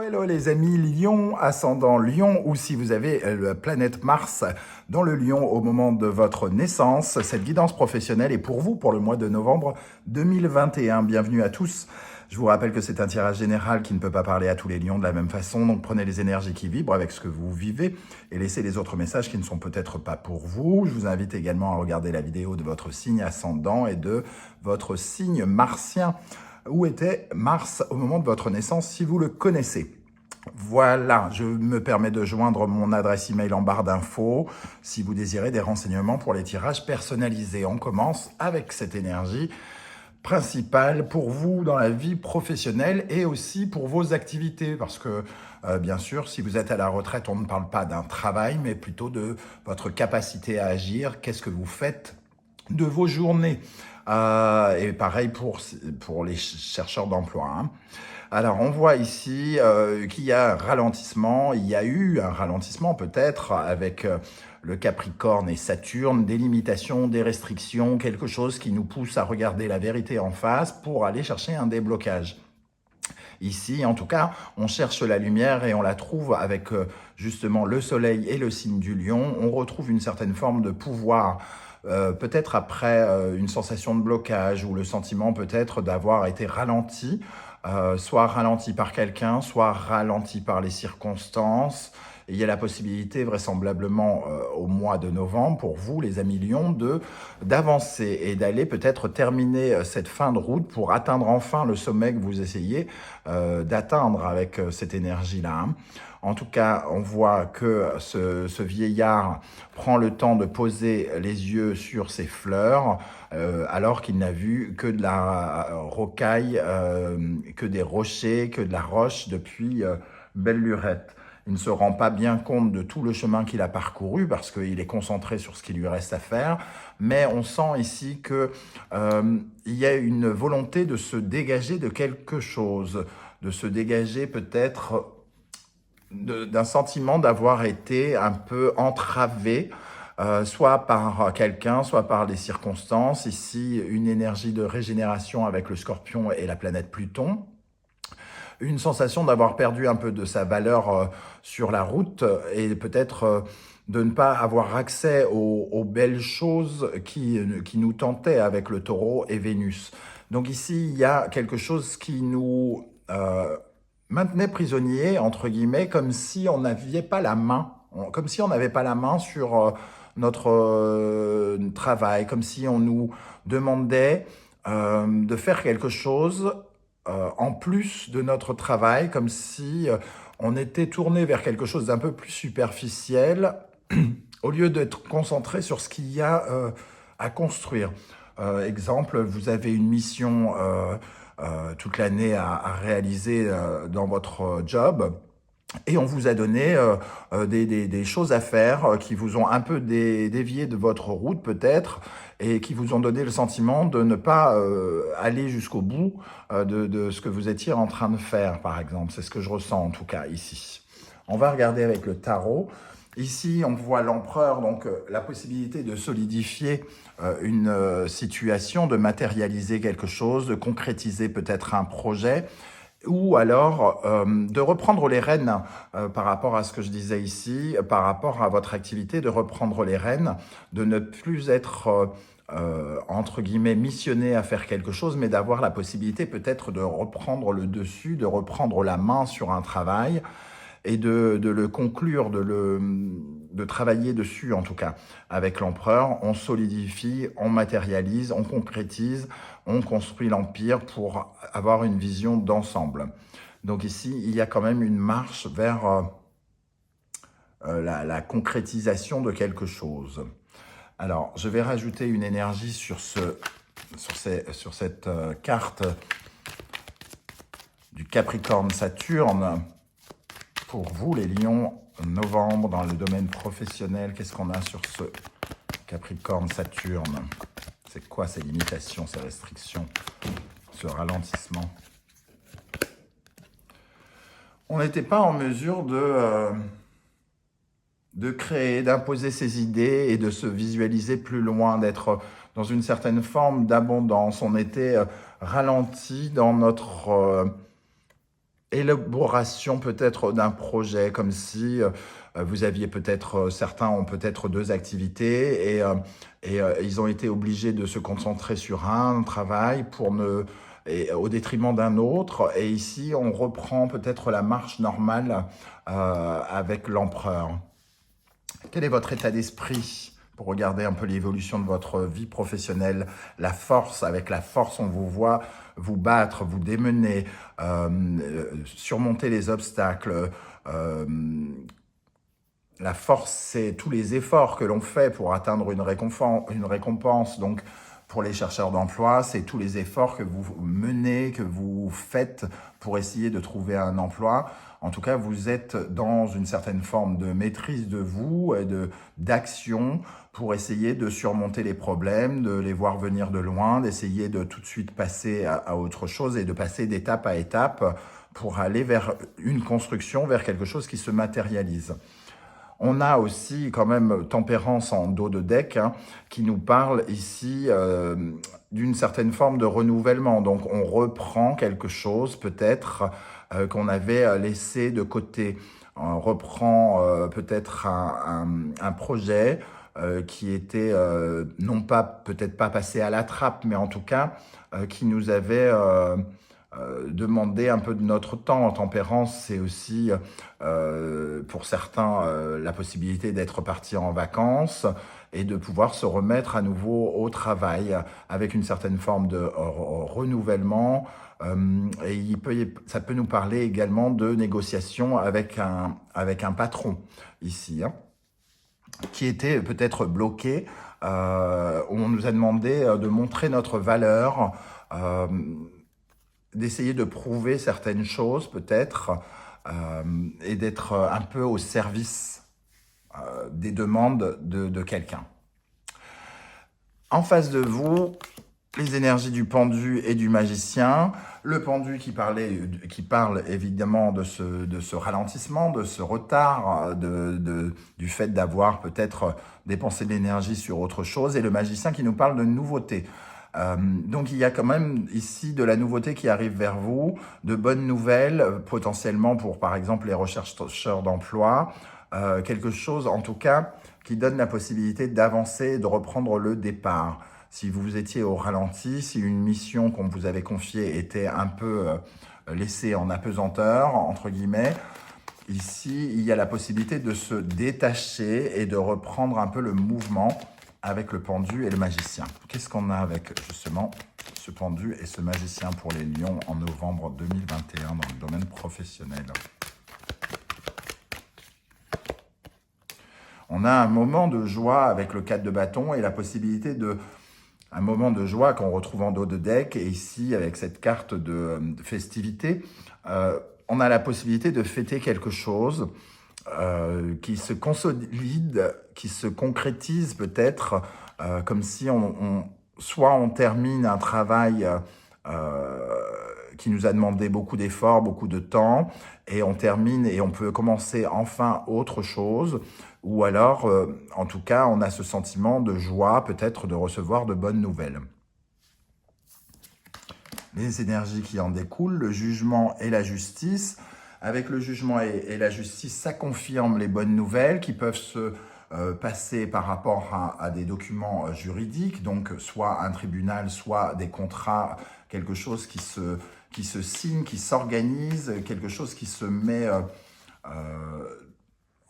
Hello les amis Lion, ascendant Lion, ou si vous avez la planète Mars dans le Lion au moment de votre naissance, cette guidance professionnelle est pour vous pour le mois de novembre 2021. Bienvenue à tous. Je vous rappelle que c'est un tirage général qui ne peut pas parler à tous les lions de la même façon, donc prenez les énergies qui vibrent avec ce que vous vivez et laissez les autres messages qui ne sont peut-être pas pour vous. Je vous invite également à regarder la vidéo de votre signe ascendant et de votre signe martien. Où était Mars au moment de votre naissance, si vous le connaissez. Voilà, je me permets de joindre mon adresse email en barre d'infos si vous désirez des renseignements pour les tirages personnalisés. On commence avec cette énergie principale pour vous dans la vie professionnelle et aussi pour vos activités. Parce que, bien sûr, si vous êtes à la retraite, on ne parle pas d'un travail, mais plutôt de votre capacité à agir. Qu'est-ce que vous faites de vos journées et pareil pour les chercheurs d'emploi. Hein. Alors, on voit ici qu'il y a un ralentissement. Il y a eu un ralentissement peut-être avec le Capricorne et Saturne, des limitations, des restrictions, quelque chose qui nous pousse à regarder la vérité en face pour aller chercher un déblocage. Ici, en tout cas, on cherche la lumière et on la trouve avec justement le soleil et le signe du lion. On retrouve une certaine forme de pouvoir, peut-être après une sensation de blocage ou le sentiment peut-être d'avoir été ralenti, soit ralenti par quelqu'un, soit ralenti par les circonstances. Et il y a la possibilité vraisemblablement au mois de novembre pour vous les amis lions d'avancer et d'aller peut-être terminer cette fin de route pour atteindre enfin le sommet que vous essayez d'atteindre avec cette énergie-là. Hein. En tout cas, on voit que ce vieillard prend le temps de poser les yeux sur ses fleurs alors qu'il n'a vu que de la rocaille, que des rochers, que de la roche depuis belle lurette. Il ne se rend pas bien compte de tout le chemin qu'il a parcouru parce qu'il est concentré sur ce qui lui reste à faire. Mais on sent ici qu'il y a une volonté de se dégager de quelque chose, de se dégager peut-être d'un sentiment d'avoir été un peu entravé, soit par quelqu'un, soit par les circonstances. Ici, une énergie de régénération avec le Scorpion et la planète Pluton. Une sensation d'avoir perdu un peu de sa valeur sur la route et peut-être de ne pas avoir accès aux belles choses qui nous tentaient avec le Taureau et Vénus. Donc ici, il y a quelque chose qui nous maintenait prisonniers, entre guillemets, comme si on n'avait pas la main, comme si on n'avait pas la main sur notre travail, comme si on nous demandait de faire quelque chose en plus de notre travail, comme si on était tourné vers quelque chose d'un peu plus superficiel, au lieu d'être concentré sur ce qu'il y a à construire. Exemple, vous avez une mission toute l'année à réaliser dans votre job, et on vous a donné des choses à faire qui vous ont un peu dévié de votre route peut-être et qui vous ont donné le sentiment de ne pas aller jusqu'au bout de ce que vous étiez en train de faire, par exemple. C'est ce que je ressens en tout cas ici. On va regarder avec le tarot. Ici, on voit l'empereur, donc la possibilité de solidifier une situation, de matérialiser quelque chose, de concrétiser peut-être un projet, ou alors de reprendre les rênes par rapport à ce que je disais ici, par rapport à votre activité, de reprendre les rênes, de ne plus être entre guillemets missionné à faire quelque chose, mais d'avoir la possibilité peut-être de reprendre le dessus, de reprendre la main sur un travail et de le conclure, de travailler dessus en tout cas. Avec l'empereur, on solidifie, on matérialise, on concrétise, on construit l'empire pour avoir une vision d'ensemble. Donc ici, il y a quand même une marche vers la concrétisation de quelque chose. Alors, je vais rajouter une énergie sur cette carte du Capricorne-Saturne. Pour vous, les lions, novembre, dans le domaine professionnel, qu'est-ce qu'on a sur ce Capricorne-Saturne? C'est quoi ces limitations, ces restrictions, ce ralentissement? On n'était pas en mesure de créer, d'imposer ses idées et de se visualiser plus loin, d'être dans une certaine forme d'abondance. On était ralenti dans notre élaboration peut-être d'un projet, comme si vous aviez peut-être, certains ont peut-être deux activités et ils ont été obligés de se concentrer sur un travail au détriment d'un autre. Et ici, on reprend peut-être la marche normale avec l'empereur. Quel est votre état d'esprit pour regarder un peu l'évolution de votre vie professionnelle? La force, avec la force, on vous voit vous battre, vous démener, surmonter les obstacles. euh, la force, c'est tous les efforts que l'on fait pour atteindre une récompense. Donc, pour les chercheurs d'emploi, c'est tous les efforts que vous menez, que vous faites pour essayer de trouver un emploi. En tout cas, vous êtes dans une certaine forme de maîtrise de vous et d'action pour essayer de surmonter les problèmes, de les voir venir de loin, d'essayer de tout de suite passer à autre chose et de passer d'étape à étape pour aller vers une construction, vers quelque chose qui se matérialise. On a aussi quand même Tempérance en dos de deck qui nous parle ici d'une certaine forme de renouvellement. Donc on reprend quelque chose peut-être qu'on avait laissé de côté. On reprend peut-être un projet qui était non pas peut-être pas passé à la trappe, mais en tout cas qui nous avait demander un peu de notre temps. En tempérance, c'est aussi pour certains la possibilité d'être parti en vacances et de pouvoir se remettre à nouveau au travail avec une certaine forme de renouvellement. Ça peut nous parler également de négociation avec un patron ici, qui était peut-être bloqué. On nous a demandé de montrer notre valeur, d'essayer de prouver certaines choses peut-être et d'être un peu au service des demandes de quelqu'un. En face de vous, les énergies du pendu et du magicien. Le pendu qui parle évidemment de ce ralentissement, de ce retard, du fait d'avoir peut-être dépensé de l'énergie sur autre chose. Et le magicien qui nous parle de nouveauté. Donc il y a quand même ici de la nouveauté qui arrive vers vous, de bonnes nouvelles, potentiellement pour par exemple les rechercheurs d'emploi, quelque chose en tout cas qui donne la possibilité d'avancer et de reprendre le départ. Si vous étiez au ralenti, si une mission qu'on vous avait confiée était un peu laissée en apesanteur, entre guillemets, ici il y a la possibilité de se détacher et de reprendre un peu le mouvement avec le pendu et le magicien. Qu'est-ce qu'on a avec justement ce pendu et ce magicien pour les lions en novembre 2021 dans le domaine professionnel? On a un moment de joie avec le 4 de bâton et la possibilité de... Un moment de joie qu'on retrouve en dos de deck. Et ici, avec cette carte de festivité, on a la possibilité de fêter quelque chose qui se consolide, qui se concrétise peut-être, comme si soit on termine un travail qui nous a demandé beaucoup d'efforts, beaucoup de temps, et on termine et on peut commencer enfin autre chose, ou alors, en tout cas, on a ce sentiment de joie, peut-être de recevoir de bonnes nouvelles. Les énergies qui en découlent, le jugement et la justice. Avec le jugement et la justice, ça confirme les bonnes nouvelles qui peuvent se passer par rapport à des documents juridiques, donc soit un tribunal, soit des contrats, quelque chose qui se signe, qui s'organise, quelque chose qui se met,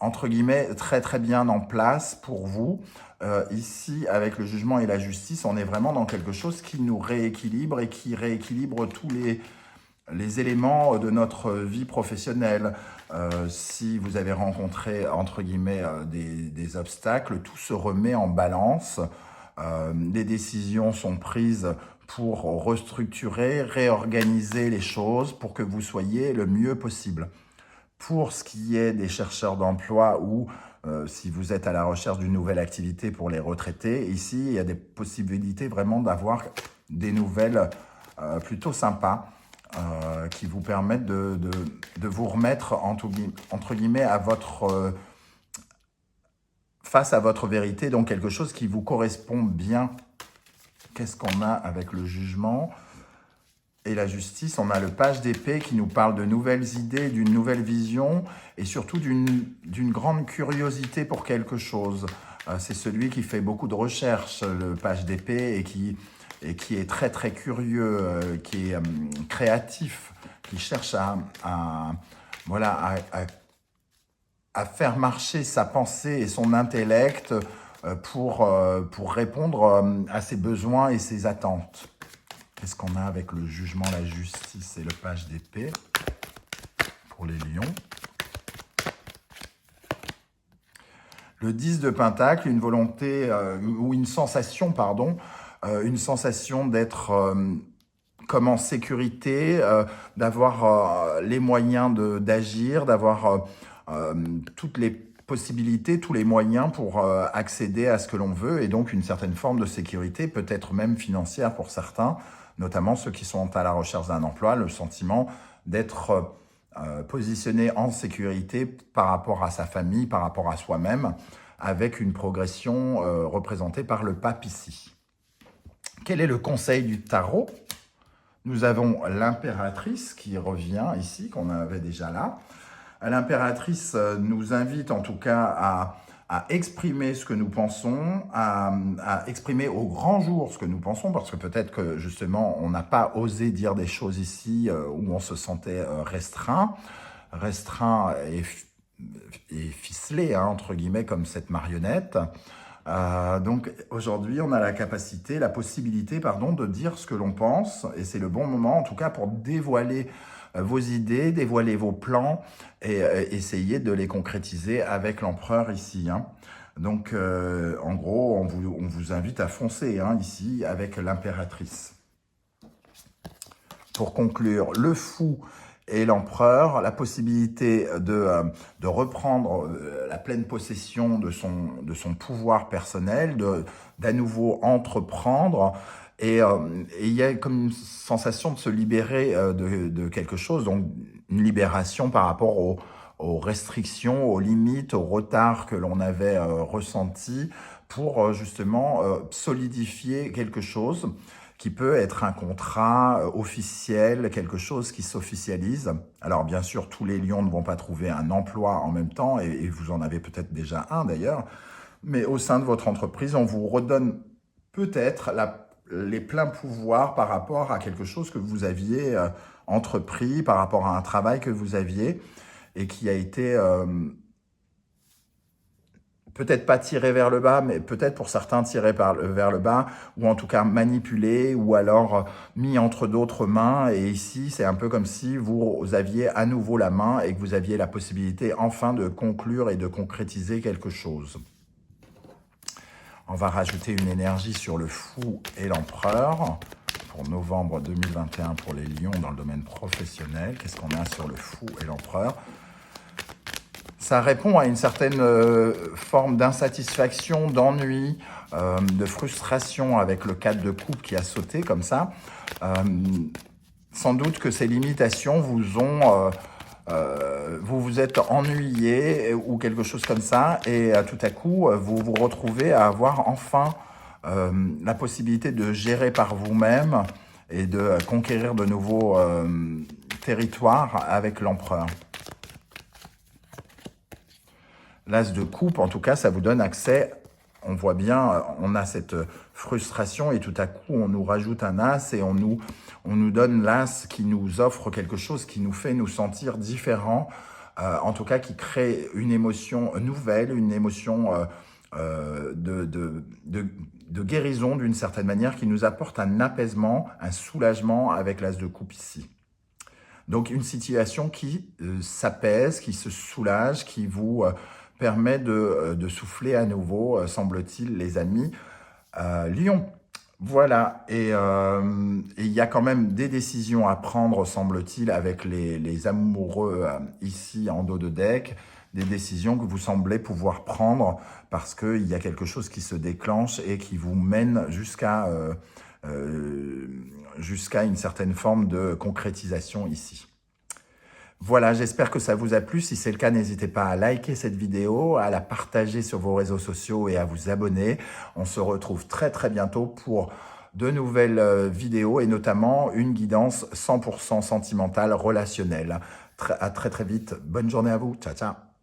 entre guillemets, très très bien en place pour vous. Ici, avec le jugement et la justice, on est vraiment dans quelque chose qui nous rééquilibre et qui rééquilibre tous les éléments de notre vie professionnelle. Si vous avez rencontré, entre guillemets, des obstacles, tout se remet en balance. Les décisions sont prises pour restructurer, réorganiser les choses pour que vous soyez le mieux possible. Pour ce qui est des chercheurs d'emploi ou si vous êtes à la recherche d'une nouvelle activité pour les retraités, ici, il y a des possibilités vraiment d'avoir des nouvelles plutôt sympas qui vous permettent de vous remettre entre guillemets à face à votre vérité, donc quelque chose qui vous correspond bien. Qu'est-ce qu'on a avec le jugement? et la justice, on a le page d'épée qui nous parle de nouvelles idées, d'une nouvelle vision et surtout d'une grande curiosité pour quelque chose. C'est celui qui fait beaucoup de recherches, le page d'épée, et qui est très très curieux, qui est créatif, qui cherche voilà, à faire marcher sa pensée et son intellect pour répondre à ses besoins et ses attentes. Qu'est-ce qu'on a avec le jugement, la justice et le page d'épée pour les lions? Le 10 de Pentacle, une volonté ou une sensation, pardon, une sensation d'être comme en sécurité, d'avoir les moyens d'agir, d'avoir toutes les possibilités, tous les moyens pour accéder à ce que l'on veut, et donc une certaine forme de sécurité, peut-être même financière pour certains, notamment ceux qui sont à la recherche d'un emploi, le sentiment d'être positionné en sécurité par rapport à sa famille, par rapport à soi-même, avec une progression représentée par le pape ici. Quel est le conseil du tarot? Nous avons l'impératrice qui revient ici, qu'on avait déjà là. L'impératrice nous invite en tout cas à exprimer ce que nous pensons, à exprimer au grand jour ce que nous pensons, parce que peut-être que justement on n'a pas osé dire des choses ici où on se sentait restreint et ficelé, hein, entre guillemets, comme cette marionnette. Donc aujourd'hui, on a la capacité, la possibilité, pardon, de dire ce que l'on pense, et c'est le bon moment, en tout cas, pour dévoiler vos idées, dévoiler vos plans, et essayer de les concrétiser avec l'empereur ici, hein. Donc, en gros, on vous invite à foncer, hein, ici, avec l'impératrice. Pour conclure, le fou et l'empereur, la possibilité de reprendre la pleine possession de son pouvoir personnel, d'à nouveau entreprendre, et il y a comme une sensation de se libérer de quelque chose, donc une libération par rapport aux restrictions, aux limites, au retard que l'on avait ressenti pour justement solidifier quelque chose qui peut être un contrat officiel, quelque chose qui s'officialise. Alors bien sûr, tous les lions ne vont pas trouver un emploi en même temps, et vous en avez peut-être déjà un d'ailleurs, mais au sein de votre entreprise, on vous redonne peut-être les pleins pouvoirs par rapport à quelque chose que vous aviez entrepris, par rapport à un travail que vous aviez, et qui a été peut-être pas tiré vers le bas, mais peut-être pour certains tiré vers le bas, ou en tout cas manipulé, ou alors mis entre d'autres mains. Et ici, c'est un peu comme si vous aviez à nouveau la main et que vous aviez la possibilité enfin de conclure et de concrétiser quelque chose. On va rajouter une énergie sur le fou et l'empereur pour novembre 2021 pour les lions dans le domaine professionnel. Qu'est-ce qu'on a sur le fou et l'empereur? Ça répond à une certaine forme d'insatisfaction, d'ennui, de frustration avec le 4 de coupe qui a sauté comme ça. Sans doute que ces limitations vous ont... vous vous êtes ennuyé ou quelque chose comme ça, et tout à coup, vous vous retrouvez à avoir enfin la possibilité de gérer par vous-même et de conquérir de nouveaux territoires avec l'empereur. L'as de coupe, en tout cas, ça vous donne accès, on voit bien, on a cette frustration et tout à coup, on nous rajoute un as et on nous donne l'as qui nous offre quelque chose qui nous fait nous sentir différents, en tout cas qui crée une émotion nouvelle, une émotion de guérison d'une certaine manière, qui nous apporte un apaisement, un soulagement avec l'as de coupe ici. Donc une situation qui s'apaise, qui se soulage, qui vous permet de souffler à nouveau, semble-t-il, les amis. Lion, voilà, et il y a quand même des décisions à prendre, semble-t-il, avec les amoureux ici en dos de deck, des décisions que vous semblez pouvoir prendre parce qu'il y a quelque chose qui se déclenche et qui vous mène jusqu'à une certaine forme de concrétisation ici. Voilà, j'espère que ça vous a plu. Si c'est le cas, n'hésitez pas à liker cette vidéo, à la partager sur vos réseaux sociaux et à vous abonner. On se retrouve très très bientôt pour de nouvelles vidéos et notamment une guidance 100% sentimentale, relationnelle. À très très vite. Bonne journée à vous. Ciao, ciao.